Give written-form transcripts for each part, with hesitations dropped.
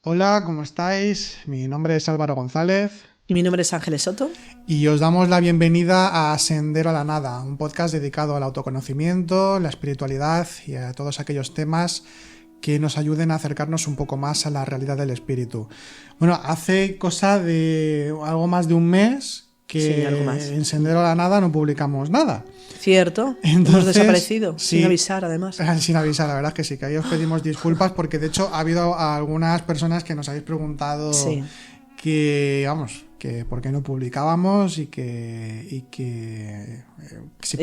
Hola, ¿cómo estáis? Mi nombre es Álvaro González. Y mi nombre es Ángeles Soto. Y os damos la bienvenida a Sendero a la Nada, un podcast dedicado al autoconocimiento, la espiritualidad y a todos aquellos temas que nos ayuden a acercarnos un poco más a la realidad del espíritu. Bueno, hace cosa de algo más de un mes que algo más. En Sendero a la Nada no publicamos nada. Cierto, Entonces, hemos desaparecido, sí, sin avisar además. Sin avisar, la verdad es que sí, que ahí os pedimos disculpas porque de hecho ha habido algunas personas que nos habéis preguntado que, vamos, que por qué no publicábamos y que si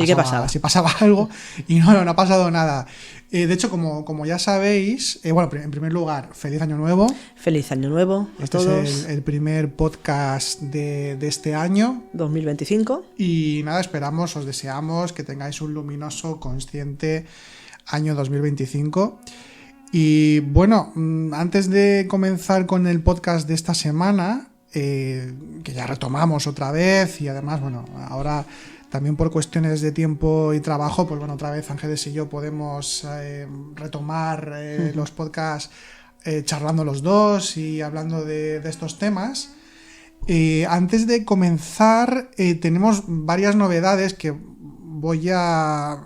pasaba algo, y no ha pasado nada. De hecho, como ya sabéis, bueno, en primer lugar, feliz año nuevo. Feliz año nuevo a todos. Es el primer podcast de este año 2025. Y nada, os deseamos que tengáis un luminoso, consciente año 2025. Y bueno, antes de comenzar con el podcast de esta semana, que ya retomamos otra vez, y además, bueno, ahora también por cuestiones de tiempo y trabajo, pues bueno, otra vez Ángeles y yo podemos retomar los podcasts charlando los dos y hablando de estos temas. Antes de comenzar, tenemos varias novedades que voy a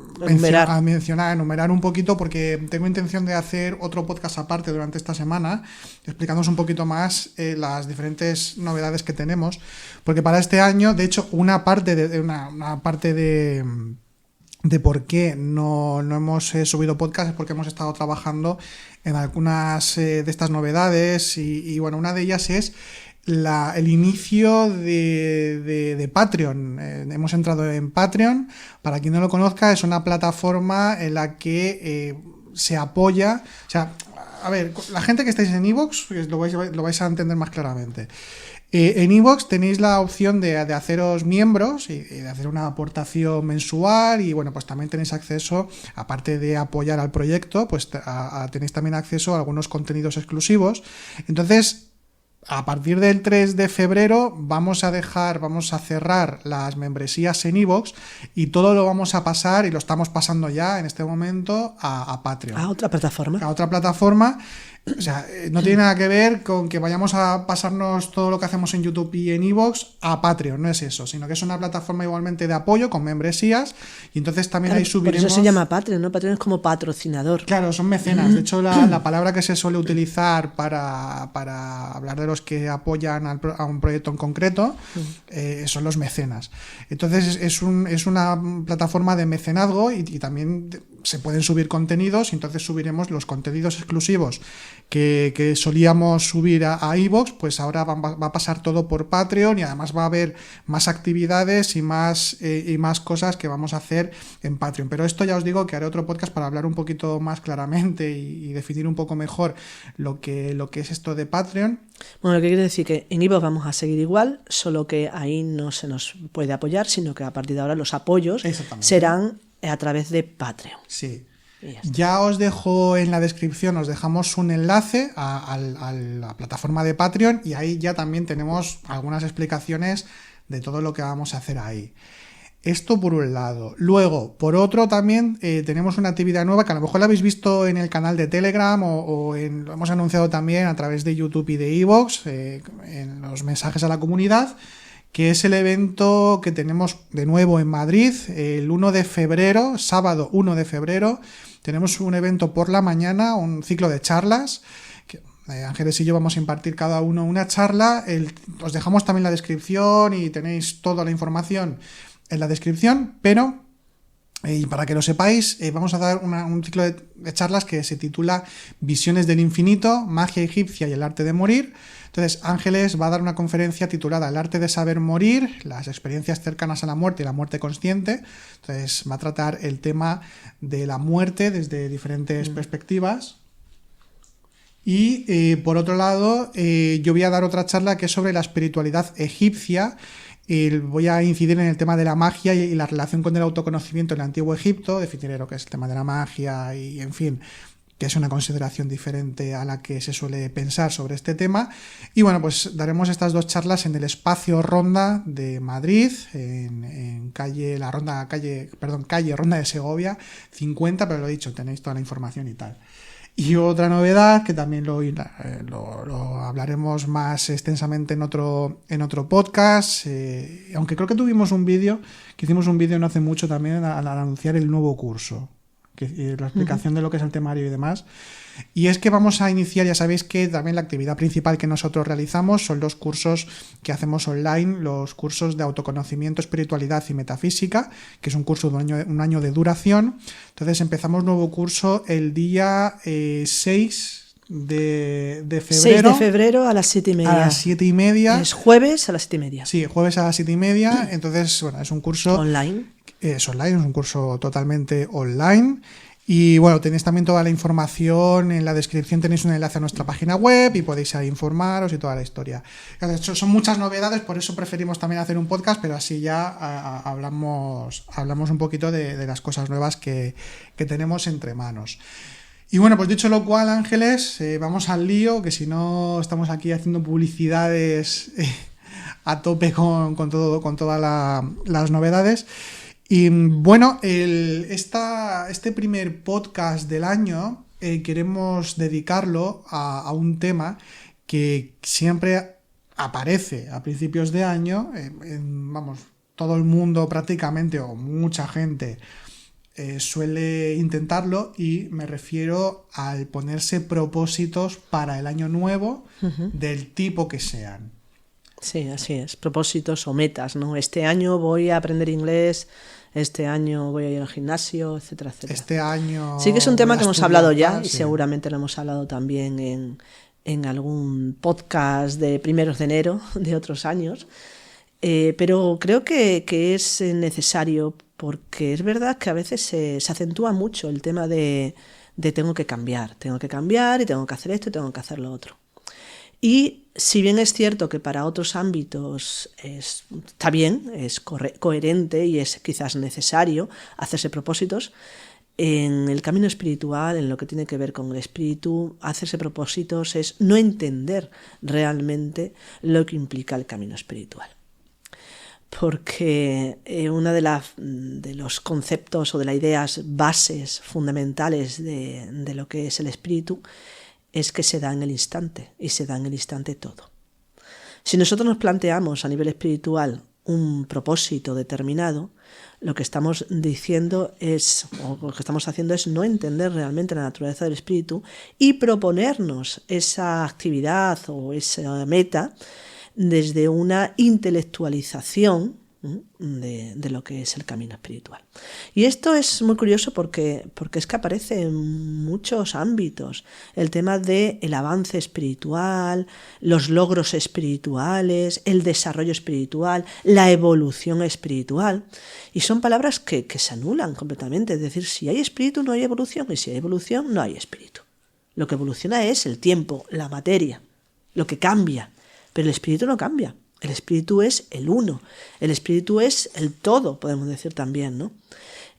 enumerar un poquito, porque tengo intención de hacer otro podcast aparte durante esta semana, explicándoos un poquito más las diferentes novedades que tenemos, porque para este año, de hecho, una parte de por qué no hemos subido podcast es porque hemos estado trabajando en algunas de estas novedades y bueno, una de ellas es el inicio de Patreon. Hemos entrado en Patreon. Para quien no lo conozca, es una plataforma en la que se apoya. O sea, a ver, la gente que estáis en iVoox lo vais a entender más claramente. En iVoox tenéis la opción de haceros miembros y de hacer una aportación mensual, y bueno, pues también tenéis acceso, aparte de apoyar al proyecto, pues tenéis también acceso a algunos contenidos exclusivos. Entonces, a partir del 3 de febrero vamos a cerrar las membresías en iVoox y todo lo vamos a pasar, y lo estamos pasando ya en este momento, a Patreon. A otra plataforma. O sea, no tiene nada que ver con que vayamos a pasarnos todo lo que hacemos en YouTube y en iVoox a Patreon, no es eso, sino que es una plataforma igualmente de apoyo con membresías, y entonces también ahí subiremos... Por eso se llama Patreon, ¿no? Patreon es como patrocinador. Claro, son mecenas. De hecho, la palabra que se suele utilizar para hablar de los que apoyan a un proyecto en concreto son los mecenas. Entonces es una plataforma de mecenazgo y también se pueden subir contenidos, y entonces subiremos los contenidos exclusivos que solíamos subir a iVoox, pues ahora va a pasar todo por Patreon, y además va a haber más actividades y más cosas que vamos a hacer en Patreon. Pero esto ya os digo que haré otro podcast para hablar un poquito más claramente y definir un poco mejor lo que es esto de Patreon. Bueno, lo que quiere decir que en iVoox vamos a seguir igual, solo que ahí no se nos puede apoyar, sino que a partir de ahora los apoyos serán a través de Patreon. Sí. Ya os dejo en la descripción, os dejamos un enlace a la plataforma de Patreon, y ahí ya también tenemos algunas explicaciones de todo lo que vamos a hacer ahí. Esto por un lado. Luego, por otro, también tenemos una actividad nueva que a lo mejor la habéis visto en el canal de Telegram lo hemos anunciado también a través de YouTube y de iVoox, en los mensajes a la comunidad, que es el evento que tenemos de nuevo en Madrid el 1 de febrero, sábado 1 de febrero. Tenemos un evento por la mañana, un ciclo de charlas. Ángeles y yo vamos a impartir cada uno una charla. Os dejamos también la descripción y tenéis toda la información en la descripción, pero y para que lo sepáis, vamos a dar un ciclo de charlas que se titula Visiones del Infinito, Magia Egipcia y el Arte de Morir. Entonces, Ángeles va a dar una conferencia titulada El Arte de Saber Morir, las experiencias cercanas a la muerte y la muerte consciente. Entonces, va a tratar el tema de la muerte desde diferentes perspectivas. Y por otro lado, yo voy a dar otra charla que es sobre la espiritualidad egipcia. Voy a incidir en el tema de la magia y la relación con el autoconocimiento en el Antiguo Egipto. Definiré lo que es el tema de la magia y, en fin, que es una consideración diferente a la que se suele pensar sobre este tema. Y bueno, pues daremos estas dos charlas en el espacio Ronda de Madrid, en calle Ronda de Segovia 50, pero lo he dicho, tenéis toda la información y tal. Y otra novedad, que también lo hablaremos más extensamente en otro podcast, aunque creo que hicimos un vídeo no hace mucho también al anunciar el nuevo curso, la explicación de lo que es el temario y demás. Y es que vamos a iniciar, ya sabéis que también la actividad principal que nosotros realizamos son los cursos que hacemos online, los cursos de autoconocimiento, espiritualidad y metafísica, que es un curso de un año de duración. Entonces empezamos nuevo curso el día 6 de febrero. 6 de febrero a las 7:30. A las 7:30. Es jueves a las 7:30. Sí, jueves a las 7:30. Entonces, bueno, es un curso online. Es online, es un curso totalmente online. Y bueno, tenéis también toda la información en la descripción, tenéis un enlace a nuestra página web y podéis ahí informaros y toda la historia. Son muchas novedades, por eso preferimos también hacer un podcast, pero así ya hablamos un poquito de las cosas nuevas que tenemos entre manos. Y bueno, pues dicho lo cual, Ángeles, vamos al lío, que si no estamos aquí haciendo publicidades a tope con todas las novedades. Y bueno, este primer podcast del año queremos dedicarlo a un tema que siempre aparece a principios de año. Vamos, todo el mundo prácticamente, o mucha gente, suele intentarlo, y me refiero al ponerse propósitos para el año nuevo, del tipo que sean. Sí, así es, propósitos o metas, ¿no? Este año voy a aprender inglés, este año voy a ir al gimnasio, etcétera, etcétera. Este año... Sí que es un tema que hemos hablado ya, sí. Y seguramente lo hemos hablado también en algún podcast de primeros de enero de otros años, pero creo que es necesario, porque es verdad que a veces se acentúa mucho el tema de tengo que cambiar y tengo que hacer esto y tengo que hacer lo otro. Y si bien es cierto que para otros ámbitos está bien, es coherente y es quizás necesario hacerse propósitos, en el camino espiritual, en lo que tiene que ver con el espíritu, hacerse propósitos es no entender realmente lo que implica el camino espiritual. Porque uno de los conceptos o de las ideas bases fundamentales de lo que es el espíritu es que se da en el instante, y se da en el instante todo. Si nosotros nos planteamos a nivel espiritual un propósito determinado, lo que estamos diciendo o lo que estamos haciendo es no entender realmente la naturaleza del espíritu y proponernos esa actividad o esa meta desde una intelectualización de lo que es el camino espiritual. Y esto es muy curioso porque es que aparece en muchos ámbitos el tema del avance espiritual, los logros espirituales, el desarrollo espiritual, la evolución espiritual, y son palabras que se anulan completamente. Es decir, si hay espíritu no hay evolución, y si hay evolución no hay espíritu. Lo que evoluciona es el tiempo, la materia, lo que cambia, pero el espíritu no cambia. El espíritu es el uno, el espíritu es el todo, podemos decir también, ¿no?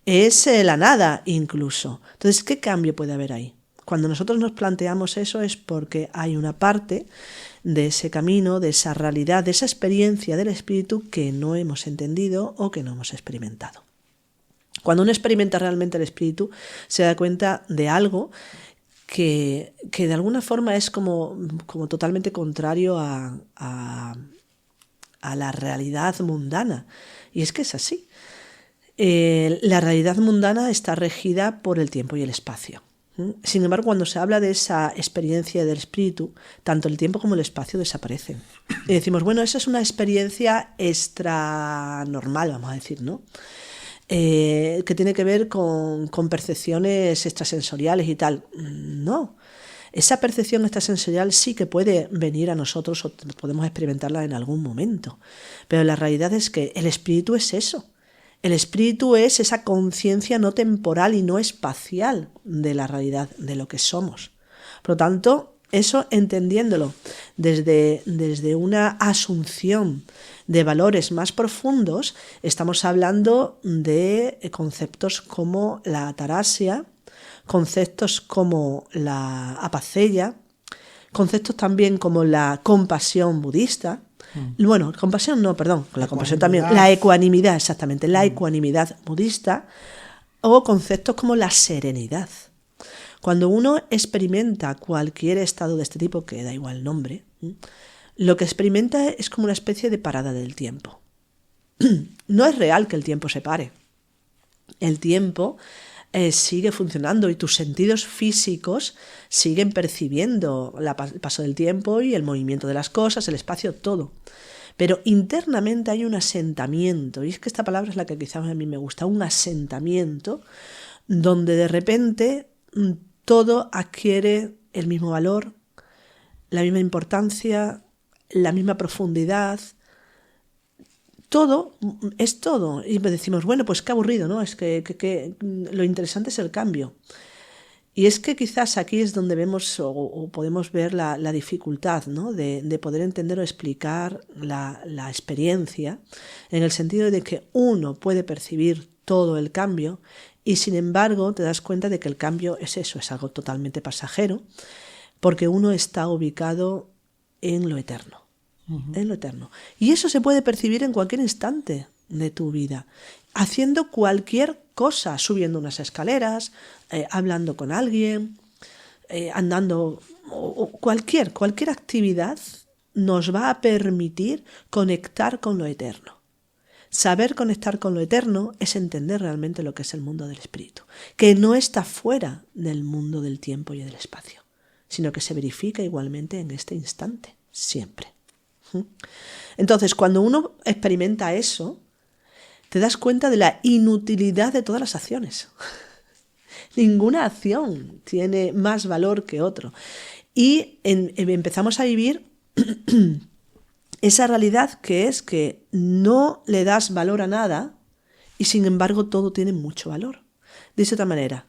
Es la nada incluso. Entonces, ¿qué cambio puede haber ahí? Cuando nosotros nos planteamos eso es porque hay una parte de ese camino, de esa realidad, de esa experiencia del espíritu que no hemos entendido o que no hemos experimentado. Cuando uno experimenta realmente el espíritu, se da cuenta de algo que de alguna forma es como totalmente contrario a la realidad mundana. Y es que es así. La realidad mundana está regida por el tiempo y el espacio. Sin embargo, cuando se habla de esa experiencia del espíritu, tanto el tiempo como el espacio desaparecen. Y decimos, bueno, esa es una experiencia extra normal, vamos a decir, ¿no? Que tiene que ver con percepciones extrasensoriales y tal. No. Esa percepción extrasensorial sí que puede venir a nosotros o podemos experimentarla en algún momento. Pero la realidad es que el espíritu es eso. El espíritu es esa conciencia no temporal y no espacial de la realidad, de lo que somos. Por lo tanto, eso entendiéndolo desde una asunción de valores más profundos, estamos hablando de conceptos como la ataraxia, conceptos como la apacella, conceptos también como la compasión budista. Bueno, compasión no, perdón, con la compasión también, la ecuanimidad, exactamente, la ecuanimidad budista, o conceptos como la serenidad. Cuando uno experimenta cualquier estado de este tipo, que da igual el nombre, lo que experimenta es como una especie de parada del tiempo. No es real que el tiempo se pare. El tiempo sigue funcionando y tus sentidos físicos siguen percibiendo el paso del tiempo y el movimiento de las cosas, el espacio, todo. Pero internamente hay un asentamiento, y es que esta palabra es la que quizás a mí me gusta, un asentamiento donde de repente todo adquiere el mismo valor, la misma importancia, la misma profundidad. Todo es todo. Y decimos, bueno, pues qué aburrido, ¿no? Es que lo interesante es el cambio. Y es que quizás aquí es donde vemos o podemos ver la dificultad, ¿no? de poder entender o explicar la experiencia, en el sentido de que uno puede percibir todo el cambio y sin embargo te das cuenta de que el cambio es eso, es algo totalmente pasajero, porque uno está ubicado en lo eterno. En lo eterno. Y eso se puede percibir en cualquier instante de tu vida, haciendo cualquier cosa, subiendo unas escaleras, hablando con alguien, andando, o cualquier actividad nos va a permitir conectar con lo eterno. Saber conectar con lo eterno es entender realmente lo que es el mundo del espíritu, que no está fuera del mundo del tiempo y del espacio, sino que se verifica igualmente en este instante, siempre. Entonces, cuando uno experimenta eso, te das cuenta de la inutilidad de todas las acciones. Ninguna acción tiene más valor que otro. Y empezamos a vivir esa realidad que es que no le das valor a nada y sin embargo todo tiene mucho valor. Dice de otra manera,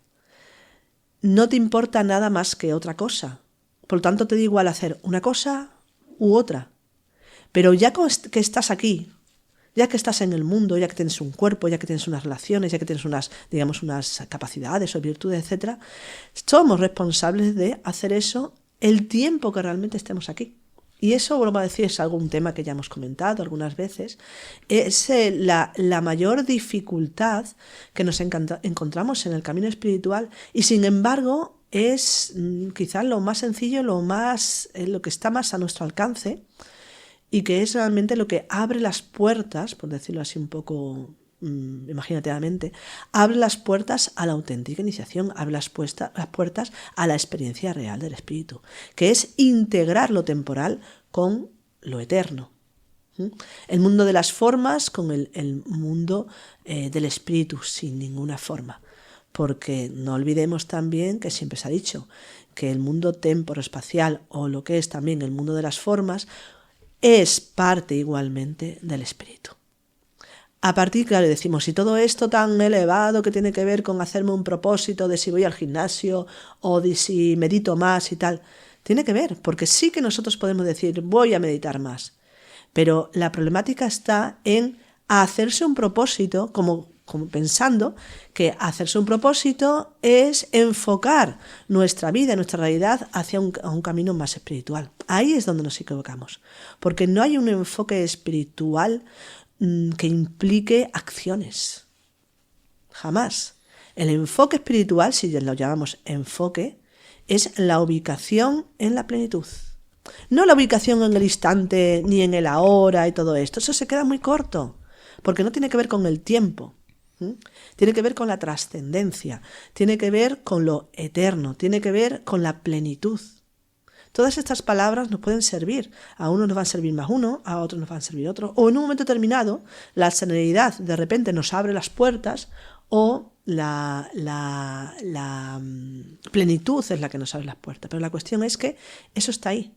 no te importa nada más que otra cosa. Por lo tanto, te da igual hacer una cosa u otra. Pero ya que estás aquí, ya que estás en el mundo, ya que tienes un cuerpo, ya que tienes unas relaciones, ya que tienes unas capacidades o virtudes, etc., somos responsables de hacer eso el tiempo que realmente estemos aquí. Y eso, vuelvo a decir, es algún tema que ya hemos comentado algunas veces, es la mayor dificultad que nos encontramos en el camino espiritual y sin embargo es quizás lo más sencillo, lo que está más a nuestro alcance, y que es realmente lo que abre las puertas, por decirlo así un poco imaginativamente, abre las puertas a la auténtica iniciación, abre las puertas a la experiencia real del espíritu, que es integrar lo temporal con lo eterno. El mundo de las formas con el mundo del espíritu, sin ninguna forma. Porque no olvidemos también que siempre se ha dicho que el mundo temporoespacial, o lo que es también el mundo de las formas, es parte igualmente del espíritu. A partir, claro, decimos, si todo esto tan elevado que tiene que ver con hacerme un propósito de si voy al gimnasio o de si medito más y tal, tiene que ver, porque sí que nosotros podemos decir, voy a meditar más. Pero la problemática está en hacerse un propósito, como pensando que hacerse un propósito es enfocar nuestra vida, nuestra realidad hacia un camino más espiritual. Ahí es donde nos equivocamos, porque no hay un enfoque espiritual que implique acciones. Jamás. El enfoque espiritual, si lo llamamos enfoque, es la ubicación en la plenitud. No la ubicación en el instante ni en el ahora y todo esto. Eso se queda muy corto, porque no tiene que ver con el tiempo. Tiene que ver con la trascendencia, tiene que ver con lo eterno, tiene que ver con la plenitud. Todas estas palabras nos pueden servir. A unos nos van a servir más uno, a otros nos van a servir otro. O en un momento determinado, la serenidad de repente nos abre las puertas o la plenitud es la que nos abre las puertas. Pero la cuestión es que eso está ahí.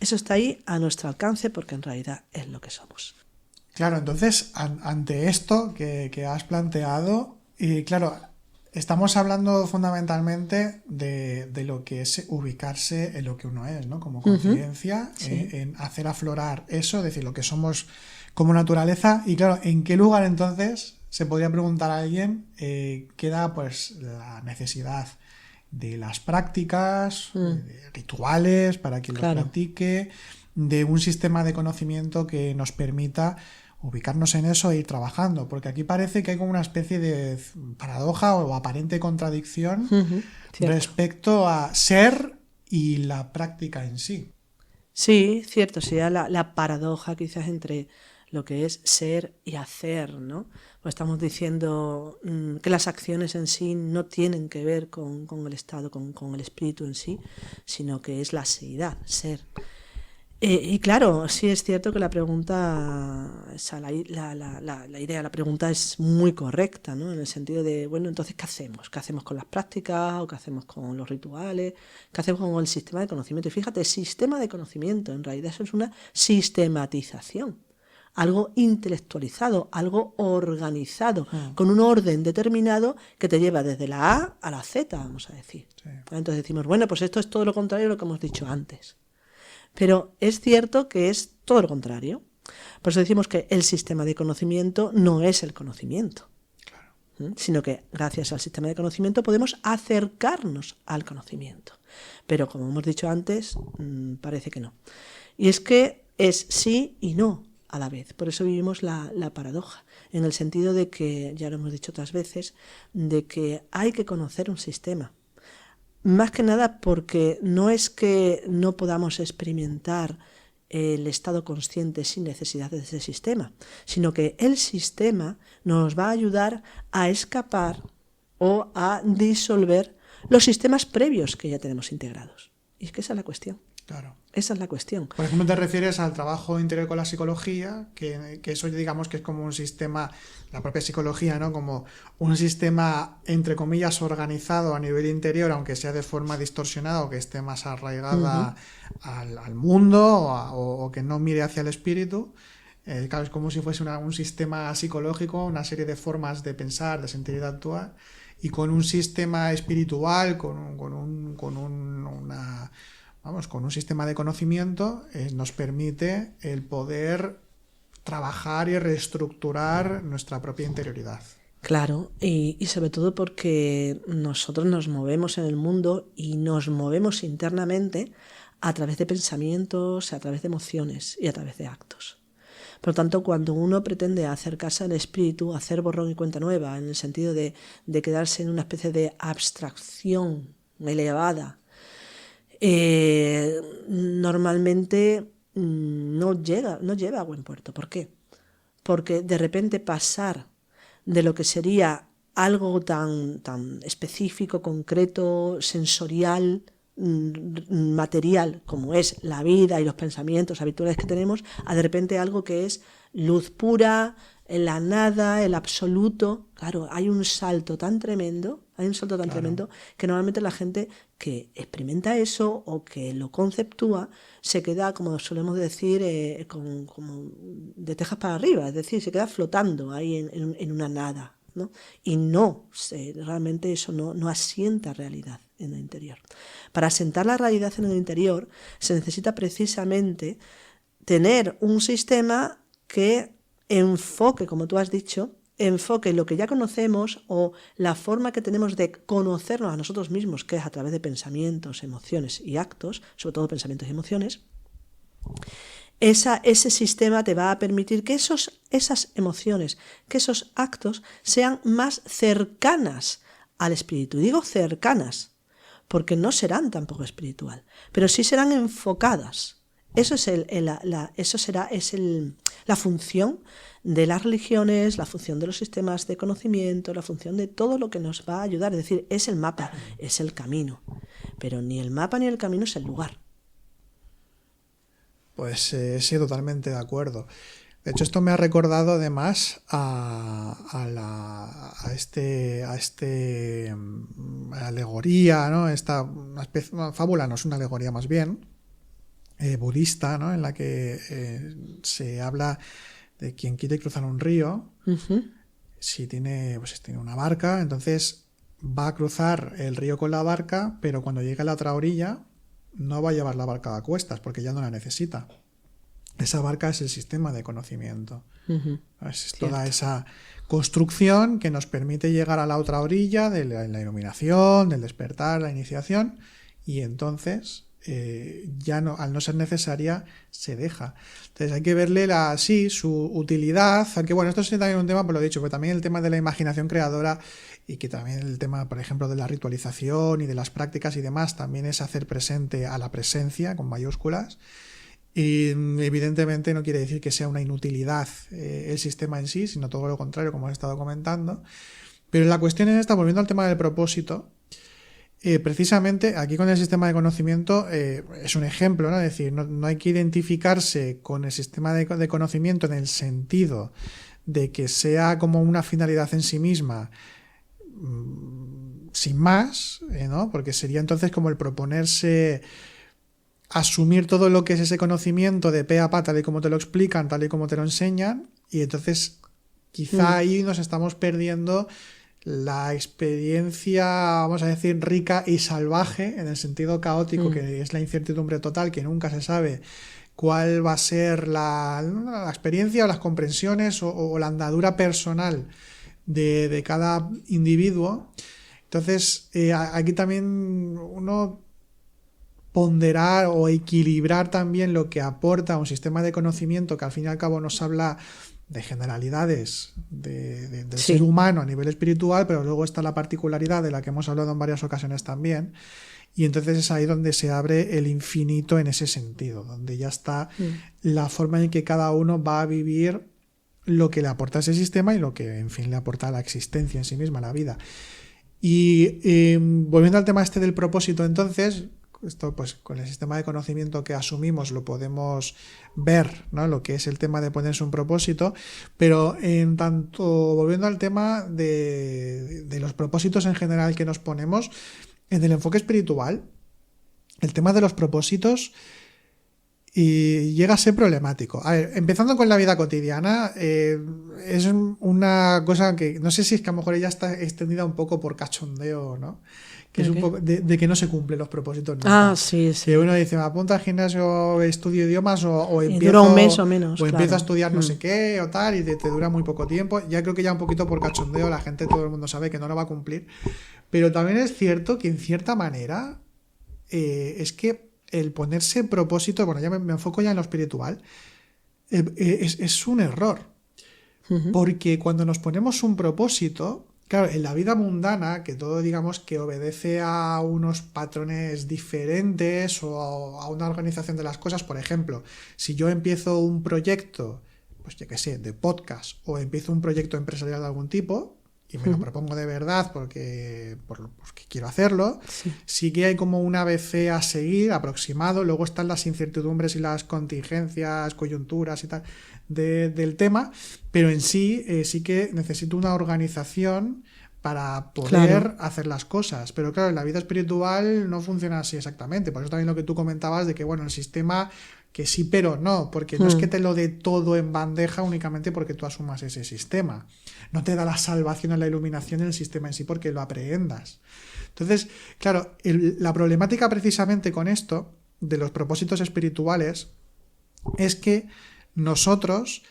Eso está ahí a nuestro alcance porque en realidad es lo que somos. Claro, entonces, ante esto que has planteado, y claro, estamos hablando fundamentalmente de lo que es ubicarse en lo que uno es, ¿no? Como conciencia, sí. En hacer aflorar eso, es decir, lo que somos como naturaleza. Y claro, ¿en qué lugar entonces, se podría preguntar a alguien, queda pues la necesidad de las prácticas, de rituales para quien los practique, de un sistema de conocimiento que nos permita ubicarnos en eso e ir trabajando, porque aquí parece que hay como una especie de paradoja o aparente contradicción respecto a ser y la práctica en sí. Sí, cierto, sería la paradoja quizás entre lo que es ser y hacer, ¿no? Pues estamos diciendo que las acciones en sí no tienen que ver con el estado, con el espíritu en sí, sino que es la seidad, ser. Y claro, sí es cierto que la pregunta, o sea, la idea, la pregunta es muy correcta, ¿no? En el sentido de, bueno, entonces, ¿qué hacemos? ¿Qué hacemos con las prácticas? ¿O qué hacemos con los rituales? ¿Qué hacemos con el sistema de conocimiento? Y fíjate, sistema de conocimiento, en realidad eso es una sistematización, algo intelectualizado, algo organizado, con un orden determinado que te lleva desde la A a la Z, vamos a decir. Sí. Entonces decimos, bueno, pues esto es todo lo contrario de lo que hemos dicho antes. Pero es cierto que es todo lo contrario. Por eso decimos que el sistema de conocimiento no es el conocimiento, claro, sino que gracias al sistema de conocimiento podemos acercarnos al conocimiento. Pero como hemos dicho antes, parece que no. Y es que es sí y no a la vez. Por eso vivimos la paradoja, en el sentido de que, ya lo hemos dicho otras veces, de que hay que conocer un sistema. Más que nada porque no es que no podamos experimentar el estado consciente sin necesidad de ese sistema, sino que el sistema nos va a ayudar a escapar o a disolver los sistemas previos que ya tenemos integrados. Y es que esa es la cuestión. Claro. Esa es la cuestión. Por ejemplo, te refieres al trabajo interior con la psicología, que eso digamos que es como un sistema, la propia psicología, ¿no? Como un sistema, entre comillas, organizado a nivel interior, aunque sea de forma distorsionada o que esté más arraigada al mundo o que no mire hacia el espíritu. Claro, es como si fuese un sistema psicológico, una serie de formas de pensar, de sentir y de actuar, y con un sistema espiritual, con un sistema de conocimiento, nos permite el poder trabajar y reestructurar nuestra propia interioridad. Claro, y sobre todo porque nosotros nos movemos en el mundo y nos movemos internamente a través de pensamientos, a través de emociones y a través de actos. Por lo tanto, cuando uno pretende acercarse al espíritu, hacer borrón y cuenta nueva, en el sentido de quedarse en una especie de abstracción elevada, normalmente no lleva a buen puerto. ¿Por qué? Porque de repente pasar de lo que sería algo tan específico, concreto, sensorial, material, como es la vida y los pensamientos habituales que tenemos, a de repente algo que es luz pura, la nada, el absoluto. Claro, hay un salto tan tremendo, que normalmente la gente que experimenta eso o que lo conceptúa se queda, como solemos decir, como de tejas para arriba, es decir, se queda flotando ahí en una nada, ¿no? Y realmente eso no asienta realidad en el interior. Para asentar la realidad en el interior se necesita precisamente tener un sistema que enfoque, como tú has dicho, enfoque lo que ya conocemos o la forma que tenemos de conocernos a nosotros mismos, que es a través de pensamientos, emociones y actos, sobre todo pensamientos y emociones. Ese sistema te va a permitir que esas emociones, que esos actos sean más cercanas al espíritu. Digo cercanas, porque no serán tampoco espiritual, pero sí serán enfocadas. Eso es la función de las religiones, la función de los sistemas de conocimiento, la función de todo lo que nos va a ayudar. Es decir, es el mapa, es el camino. Pero ni el mapa ni el camino es el lugar. Pues sí, totalmente de acuerdo. De hecho, esto me ha recordado además a alegoría, ¿no? Una fábula, no es una alegoría más bien, budista, ¿no? En la que se habla de quien quiere cruzar un río, si tiene una barca, entonces va a cruzar el río con la barca, pero cuando llegue a la otra orilla no va a llevar la barca a cuestas porque ya no la necesita. Esa barca es el sistema de conocimiento. Es toda esa construcción que nos permite llegar a la otra orilla de la iluminación, del despertar, la iniciación, y entonces ya no, al no ser necesaria, se deja. Entonces hay que verle su utilidad, aunque bueno, esto sería también un tema, por lo dicho, pero también el tema de la imaginación creadora y que también el tema, por ejemplo, de la ritualización y de las prácticas y demás, también es hacer presente a la presencia con mayúsculas. Y evidentemente no quiere decir que sea una inutilidad el sistema en sí, sino todo lo contrario, como he estado comentando. Pero la cuestión es esta, volviendo al tema del propósito, precisamente aquí con el sistema de conocimiento es un ejemplo, ¿no? Es decir, no hay que identificarse con el sistema de conocimiento en el sentido de que sea como una finalidad en sí misma, sin más, ¿no? Porque sería entonces como el proponerse asumir todo lo que es ese conocimiento de pe a pa, tal y como te lo explican, tal y como te lo enseñan, y entonces quizá ahí nos estamos perdiendo la experiencia, vamos a decir, rica y salvaje, en el sentido caótico, que es la incertidumbre total, que nunca se sabe cuál va a ser la experiencia o las comprensiones o la andadura personal de cada individuo. Entonces, aquí también uno ponderar o equilibrar también lo que aporta un sistema de conocimiento que al fin y al cabo nos habla de generalidades del ser humano a nivel espiritual, pero luego está la particularidad de la que hemos hablado en varias ocasiones también, y entonces es ahí donde se abre el infinito en ese sentido, donde ya está la forma en que cada uno va a vivir lo que le aporta ese sistema y lo que, en fin, le aporta la existencia en sí misma, la vida. Y volviendo al tema del propósito, entonces, esto pues con el sistema de conocimiento que asumimos lo podemos ver, ¿no? Lo que es el tema de ponerse un propósito, pero en tanto, volviendo al tema de los propósitos en general que nos ponemos, en el enfoque espiritual, el tema de los propósitos llega a ser problemático. A ver, empezando con la vida cotidiana, es una cosa que no sé si es que a lo mejor ella está extendida un poco por cachondeo, ¿no? Que es un poco de que no se cumplen los propósitos nunca. Sí. Que uno dice, me apunta al gimnasio, estudio idiomas o empiezo, dura un mes o menos, empiezo a estudiar no sé qué o tal, y te dura muy poco tiempo. Ya creo que ya un poquito por cachondeo la gente, todo el mundo sabe que no lo va a cumplir. Pero también es cierto que en cierta manera es que el ponerse propósito, bueno, ya me enfoco ya en lo espiritual, es un error. Porque cuando nos ponemos un propósito, claro, en la vida mundana, que todo digamos que obedece a unos patrones diferentes o a una organización de las cosas, por ejemplo, si yo empiezo un proyecto, pues yo qué sé, de podcast, o empiezo un proyecto empresarial de algún tipo, y me lo propongo de verdad porque quiero hacerlo, sí que hay como un ABC a seguir, aproximado, luego están las incertidumbres y las contingencias, coyunturas y tal del tema, pero en sí sí que necesito una organización para poder hacer las cosas. Pero claro, en la vida espiritual no funciona así exactamente. Por eso también lo que tú comentabas de que, bueno, el sistema que sí pero no, porque no es que te lo dé todo en bandeja únicamente porque tú asumas ese sistema. No te da la salvación o la iluminación en el sistema en sí porque lo aprehendas. Entonces, claro, la problemática precisamente con esto, de los propósitos espirituales, es que nosotros,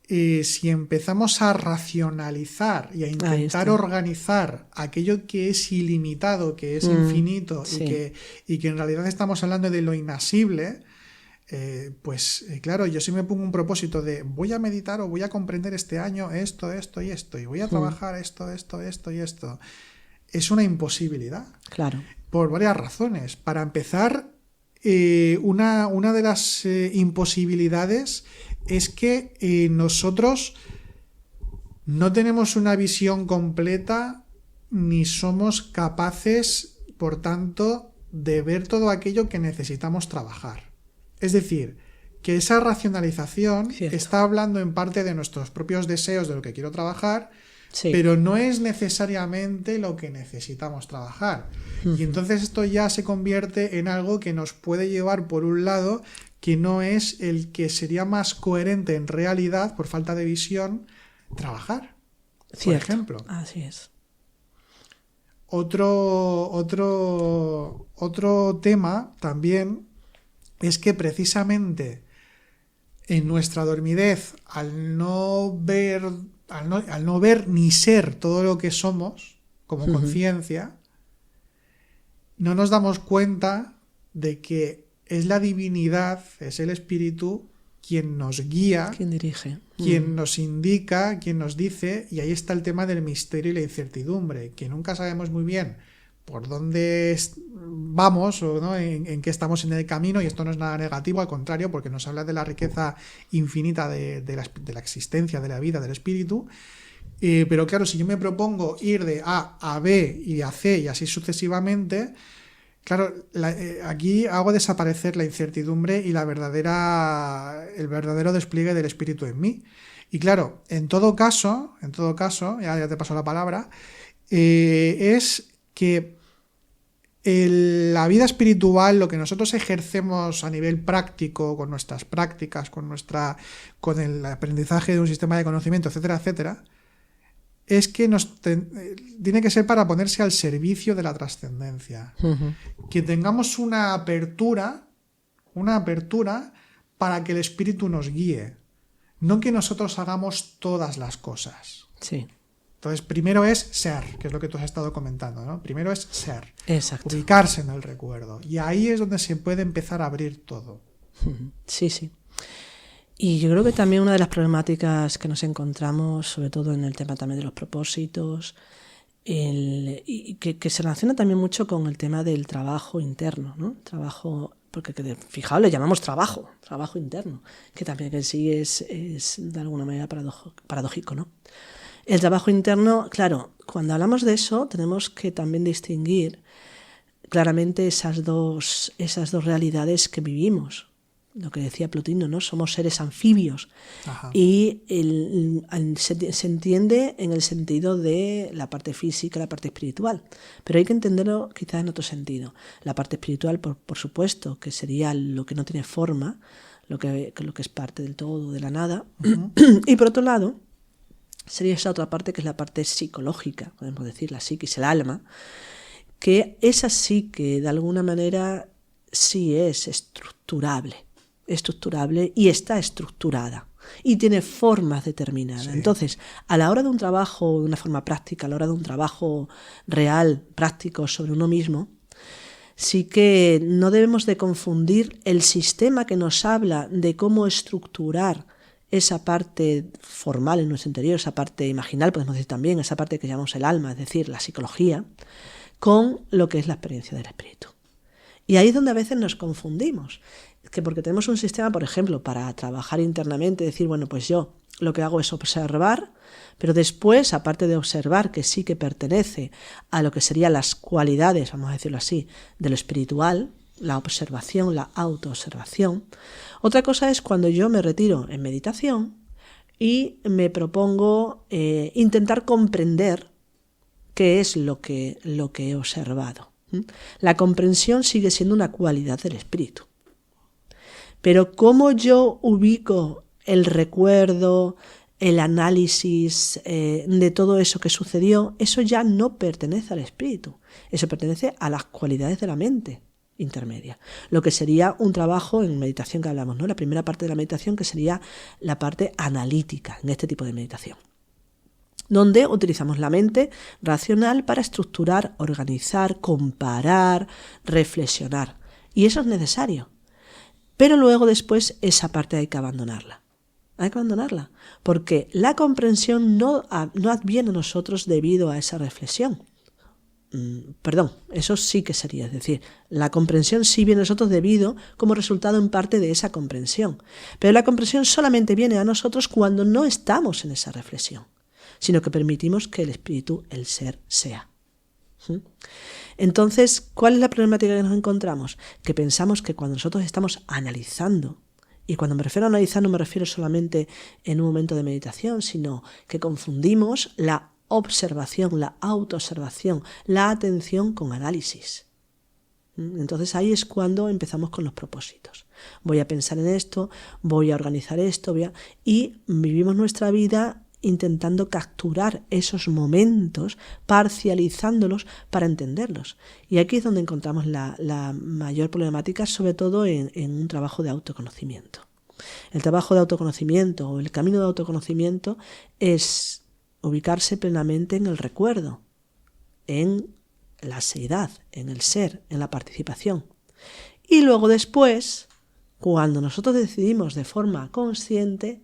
si empezamos a racionalizar y a intentar organizar aquello que es ilimitado, que es infinito y que en realidad estamos hablando de lo inasible, claro, yo si me pongo un propósito de voy a meditar o voy a comprender este año esto y esto, y voy a trabajar esto y esto, es una imposibilidad. Claro. Por varias razones. Para empezar, una de las imposibilidades es que nosotros no tenemos una visión completa ni somos capaces, por tanto, de ver todo aquello que necesitamos trabajar. Es decir, que esa racionalización está hablando en parte de nuestros propios deseos de lo que quiero trabajar, pero no es necesariamente lo que necesitamos trabajar. Y entonces esto ya se convierte en algo que nos puede llevar por un lado que no es el que sería más coherente en realidad, por falta de visión, trabajar. Por ejemplo. Así es. Otro tema también es que precisamente en nuestra dormidez, al no ver ni ser todo lo que somos como conciencia, no nos damos cuenta de que es la divinidad, es el espíritu quien nos guía, quien dirige, quien nos indica, quien nos dice, y ahí está el tema del misterio y la incertidumbre, que nunca sabemos muy bien por dónde vamos o ¿no? en qué estamos en el camino, y esto no es nada negativo, al contrario, porque nos habla de la riqueza infinita de la existencia, de la vida, del espíritu. Pero claro, si yo me propongo ir de A a B y a C y así sucesivamente, claro, aquí hago desaparecer la incertidumbre y el verdadero despliegue del espíritu en mí. Y claro, en todo caso, ya te paso la palabra, es que la vida espiritual, lo que nosotros ejercemos a nivel práctico, con nuestras prácticas, con el aprendizaje de un sistema de conocimiento, etcétera, etcétera, es que tiene que ser para ponerse al servicio de la trascendencia. Que tengamos una apertura para que el espíritu nos guíe, no que nosotros hagamos todas las cosas. Sí. Entonces, primero es ser, que es lo que tú has estado comentando, ¿no? Primero es ser. Exacto. Ubicarse en el recuerdo. Y ahí es donde se puede empezar a abrir todo. Sí, sí. Y yo creo que también una de las problemáticas que nos encontramos, sobre todo en el tema también de los propósitos, y que se relaciona también mucho con el tema del trabajo interno, ¿no? Trabajo, porque fijaos, le llamamos trabajo interno, que también en sí es de alguna manera paradójico, ¿no? El trabajo interno, claro, cuando hablamos de eso tenemos que también distinguir claramente esas dos realidades que vivimos. Lo que decía Plotino, ¿no? Somos seres anfibios. Ajá. Y se entiende en el sentido de la parte física, la parte espiritual. Pero hay que entenderlo quizás en otro sentido. La parte espiritual, por supuesto, que sería lo que no tiene forma, lo que es parte del todo, de la nada. Uh-huh. Y por otro lado, sería esa otra parte que es la parte psicológica, podemos decir, la psiquis, el alma, que esa sí que de alguna manera sí es estructurable y está estructurada y tiene formas determinadas. Sí. Entonces, a la hora de un trabajo de una forma práctica, a la hora de un trabajo real, práctico sobre uno mismo, sí que no debemos de confundir el sistema que nos habla de cómo estructurar esa parte formal en nuestro interior, esa parte imaginal, podemos decir también, esa parte que llamamos el alma, es decir, la psicología, con lo que es la experiencia del espíritu. Y ahí es donde a veces nos confundimos, que porque tenemos un sistema, por ejemplo, para trabajar internamente, decir, bueno, pues yo lo que hago es observar, pero después, aparte de observar, que sí que pertenece a lo que serían las cualidades, vamos a decirlo así, de lo espiritual, la observación, la autoobservación. Otra cosa es cuando yo me retiro en meditación y me propongo intentar comprender qué es lo que he observado. La comprensión sigue siendo una cualidad del espíritu. Pero cómo yo ubico el recuerdo, el análisis de todo eso que sucedió, eso ya no pertenece al espíritu. Eso pertenece a las cualidades de la mente intermedia. Lo que sería un trabajo en meditación que hablamos, ¿no? La primera parte de la meditación, que sería la parte analítica en este tipo de meditación, donde utilizamos la mente racional para estructurar, organizar, comparar, reflexionar. Y eso es necesario. Pero luego después esa parte hay que abandonarla. Hay que abandonarla, porque la comprensión no adviene a nosotros debido a esa reflexión. Perdón, eso sí que sería, es decir, la comprensión sí viene a nosotros debido como resultado en parte de esa comprensión. Pero la comprensión solamente viene a nosotros cuando no estamos en esa reflexión, sino que permitimos que el espíritu, el ser, sea. Entonces, ¿cuál es la problemática que nos encontramos? Que pensamos que cuando nosotros estamos analizando, y cuando me refiero a analizar no me refiero solamente en un momento de meditación, sino que confundimos la observación, la autoobservación, la atención con análisis. Entonces ahí es cuando empezamos con los propósitos. Voy a pensar en esto, voy a organizar esto, y vivimos nuestra vida intentando capturar esos momentos, parcializándolos para entenderlos. Y aquí es donde encontramos la mayor problemática, sobre todo en un trabajo de autoconocimiento. El trabajo de autoconocimiento o el camino de autoconocimiento es ubicarse plenamente en el recuerdo, en la seidad, en el ser, en la participación. Y luego después, cuando nosotros decidimos de forma consciente,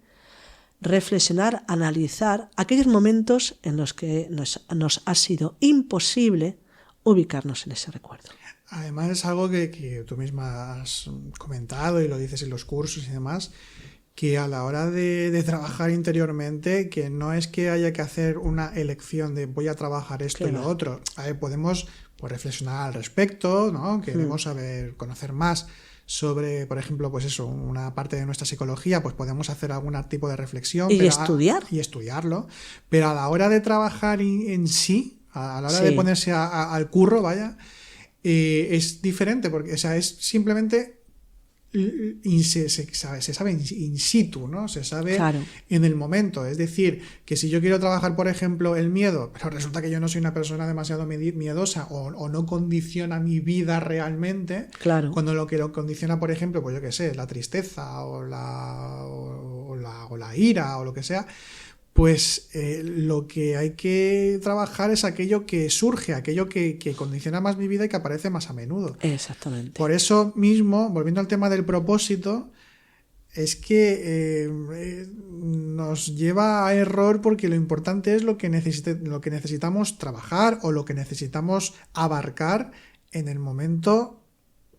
reflexionar, analizar aquellos momentos en los que nos ha sido imposible ubicarnos en ese recuerdo. Además es algo que tú misma has comentado y lo dices en los cursos y demás, que a la hora de trabajar interiormente, que no es que haya que hacer una elección de voy a trabajar esto y lo otro. Podemos reflexionar al respecto, ¿no? Queremos conocer más sobre, por ejemplo, pues eso, una parte de nuestra psicología, pues podemos hacer algún tipo de reflexión. Y estudiar. Y estudiarlo. Pero a la hora de trabajar en sí, a la hora de ponerse al curro, vaya, es diferente, porque, o sea, es simplemente se sabe in situ, ¿no? Se sabe en el momento. Es decir, que si yo quiero trabajar, por ejemplo, el miedo, pero resulta que yo no soy una persona demasiado miedosa o no condiciona mi vida realmente, cuando lo que lo condiciona, por ejemplo, pues yo qué sé, la tristeza o la ira o lo que sea, pues lo que hay que trabajar es aquello que surge, aquello que condiciona más mi vida y que aparece más a menudo. Exactamente. Por eso mismo, volviendo al tema del propósito, es que nos lleva a error, porque lo importante es lo que necesitamos trabajar o lo que necesitamos abarcar en el momento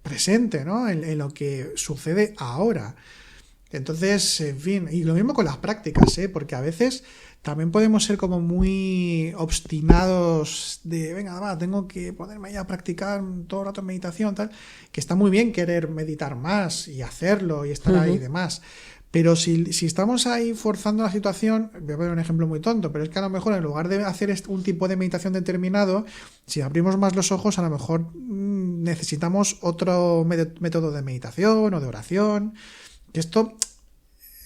presente, ¿no? En lo que sucede ahora. Entonces, en fin, y lo mismo con las prácticas, porque a veces también podemos ser como muy obstinados de, venga, va, tengo que ponerme ahí a practicar todo el rato en meditación, tal, que está muy bien querer meditar más y hacerlo y estar ahí y demás. Pero si estamos ahí forzando la situación, voy a poner un ejemplo muy tonto, pero es que a lo mejor en lugar de hacer un tipo de meditación determinado, si abrimos más los ojos, a lo mejor necesitamos otro método de meditación o de oración. Esto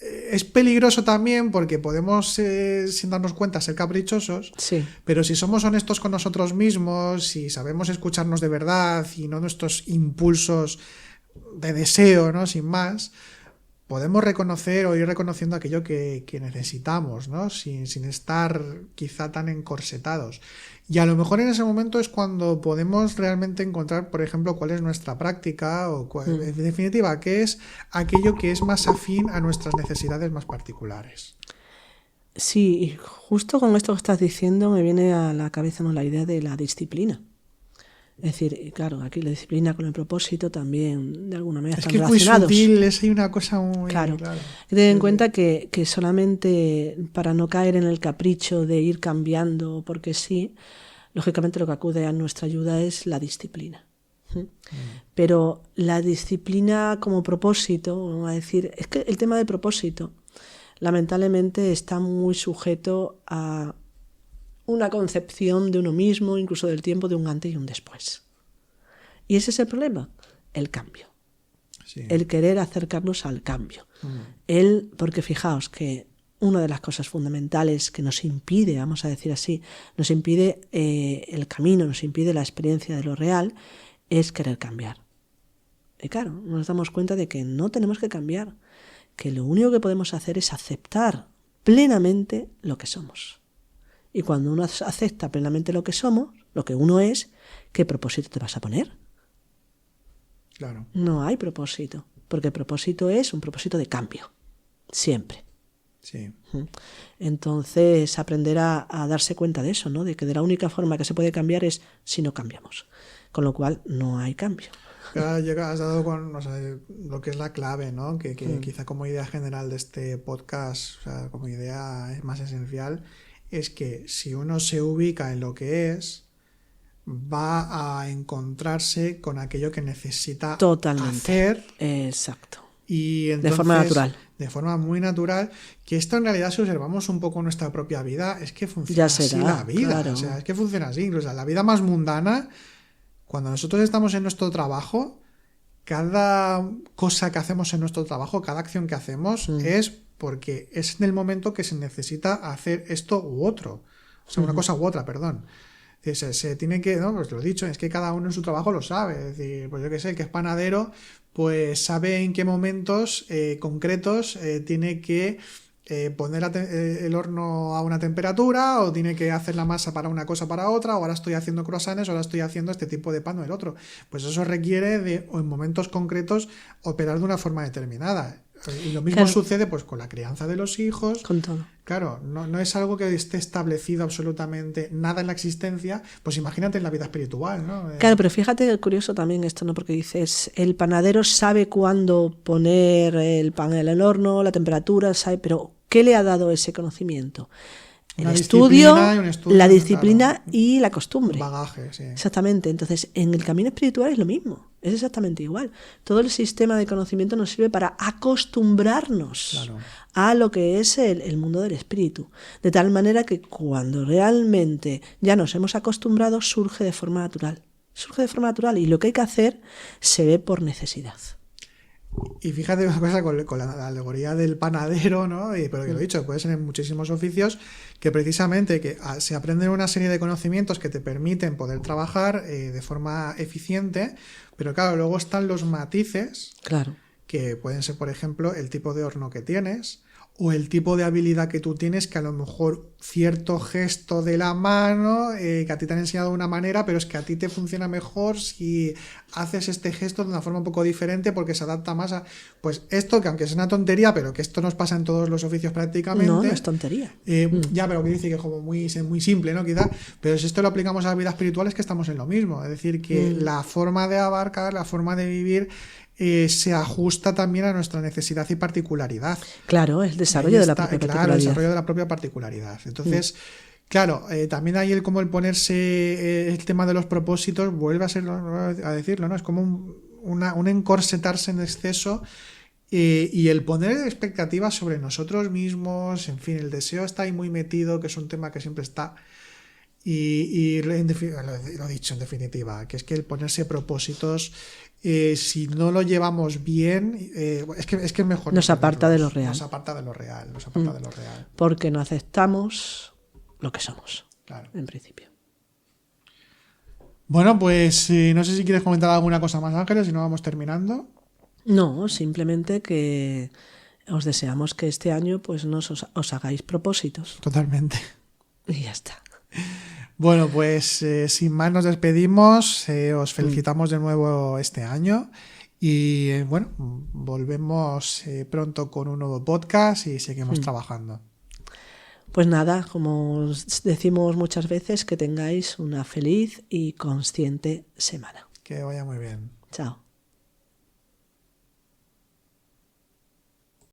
es peligroso también porque podemos, sin darnos cuenta, ser caprichosos, pero si somos honestos con nosotros mismos, si sabemos escucharnos de verdad y no nuestros impulsos de deseo, ¿no? Sin más, podemos reconocer o ir reconociendo aquello que necesitamos, ¿no? Sin estar quizá tan encorsetados. Y a lo mejor en ese momento es cuando podemos realmente encontrar, por ejemplo, cuál es nuestra práctica o en definitiva, qué es aquello que es más afín a nuestras necesidades más particulares. Sí, y justo con esto que estás diciendo me viene a la cabeza la idea de la disciplina. Es decir, claro, aquí la disciplina con el propósito también de alguna manera están relacionados. Es que es muy sutil, hay una cosa muy... Claro. Ten en cuenta que solamente para no caer en el capricho de ir cambiando porque sí, lógicamente lo que acude a nuestra ayuda es la disciplina. Pero la disciplina como propósito, vamos a decir, es que el tema del propósito lamentablemente está muy sujeto a una concepción de uno mismo, incluso del tiempo, de un antes y un después. Y ese es el problema, el cambio. El querer acercarnos al cambio. Porque fijaos que una de las cosas fundamentales que nos impide, vamos a decir así, nos impide el camino, nos impide la experiencia de lo real, es querer cambiar. Y claro, nos damos cuenta de que no tenemos que cambiar, que lo único que podemos hacer es aceptar plenamente lo que somos. Y cuando uno acepta plenamente lo que somos, lo que uno es, ¿qué propósito te vas a poner? Claro. No hay propósito, porque el propósito es un propósito de cambio, siempre. Sí. Entonces, aprender a darse cuenta de eso, ¿no? De que de la única forma que se puede cambiar es si no cambiamos. Con lo cual, no hay cambio. Has dado con lo que es la clave, ¿no? Que quizá como idea general de este podcast, o sea, como idea más esencial, es que si uno se ubica en lo que es, va a encontrarse con aquello que necesita hacer. Exacto. Y entonces, de forma natural. De forma muy natural, que esto en realidad, si observamos un poco nuestra propia vida, es que funciona así la vida. Claro. O sea, es que funciona así. Incluso la vida más mundana, cuando nosotros estamos en nuestro trabajo, cada cosa que hacemos en nuestro trabajo, cada acción que hacemos es porque es en el momento que se necesita hacer esto u otro. O sea, una cosa u otra, perdón. Se tiene que, no, pues lo he dicho, es que cada uno en su trabajo lo sabe. Es decir, pues yo qué sé, el que es panadero, pues sabe en qué momentos concretos tiene que poner el horno a una temperatura, o tiene que hacer la masa para una cosa para otra, o ahora estoy haciendo croissants, o ahora estoy haciendo este tipo de pan o el otro. Pues eso requiere de, o en momentos concretos, operar de una forma determinada. Y lo mismo sucede pues con la crianza de los hijos. Con todo. Claro, no es algo que esté establecido absolutamente nada en la existencia, pues imagínate en la vida espiritual, ¿no? Claro, pero fíjate, curioso también esto, ¿no? Porque dices, el panadero sabe cuándo poner el pan en el horno, la temperatura, sabe, pero ¿qué le ha dado ese conocimiento? El estudio, la disciplina, claro, y la costumbre. Bagaje, sí. Exactamente. Entonces, en el camino espiritual es lo mismo. Es exactamente igual. Todo el sistema de conocimiento nos sirve para acostumbrarnos, claro, a lo que es el mundo del espíritu. De tal manera que cuando realmente ya nos hemos acostumbrado, surge de forma natural. Surge de forma natural. Y lo que hay que hacer se ve por necesidad. Y fíjate una cosa con la alegoría del panadero, ¿no? Pero que lo he dicho, puede ser en muchísimos oficios, que precisamente que se aprenden una serie de conocimientos que te permiten poder trabajar de forma eficiente, pero claro, luego están los matices, claro, que pueden ser, por ejemplo, el tipo de horno que tienes, o el tipo de habilidad que tú tienes, que a lo mejor cierto gesto de la mano que a ti te han enseñado de una manera, pero es que a ti te funciona mejor si haces este gesto de una forma un poco diferente porque se adapta más a... Pues esto, que aunque es una tontería, pero que esto nos pasa en todos los oficios prácticamente... No es tontería. Ya, pero que dice que es como muy simple, ¿no? Quizá, pero si esto lo aplicamos a la vida espiritual es que estamos en lo mismo. Es decir, que la forma de abarcar, la forma de vivir... se ajusta también a nuestra necesidad y particularidad. Claro, el desarrollo de la propia particularidad. Claro, el desarrollo de la propia particularidad. Entonces, claro, también hay como el ponerse el tema de los propósitos, vuelve a decirlo, ¿no? Es como un encorsetarse en exceso y el poner expectativas sobre nosotros mismos, en fin, el deseo está ahí muy metido, que es un tema que siempre está... Y lo he dicho en definitiva, que es que el ponerse propósitos, si no lo llevamos bien, es que es mejor. Nos aparta de lo real. Nos aparta de lo real. Porque no aceptamos lo que somos, claro, en principio. Bueno, pues no sé si quieres comentar alguna cosa más, Ángeles, si no vamos terminando. No, simplemente que os deseamos que este año pues no os hagáis propósitos. Totalmente. Y ya está. Bueno, pues sin más nos despedimos, os felicitamos de nuevo este año y bueno, volvemos pronto con un nuevo podcast y seguimos trabajando. Pues nada, como os decimos muchas veces, que tengáis una feliz y consciente semana. Que vaya muy bien. Chao.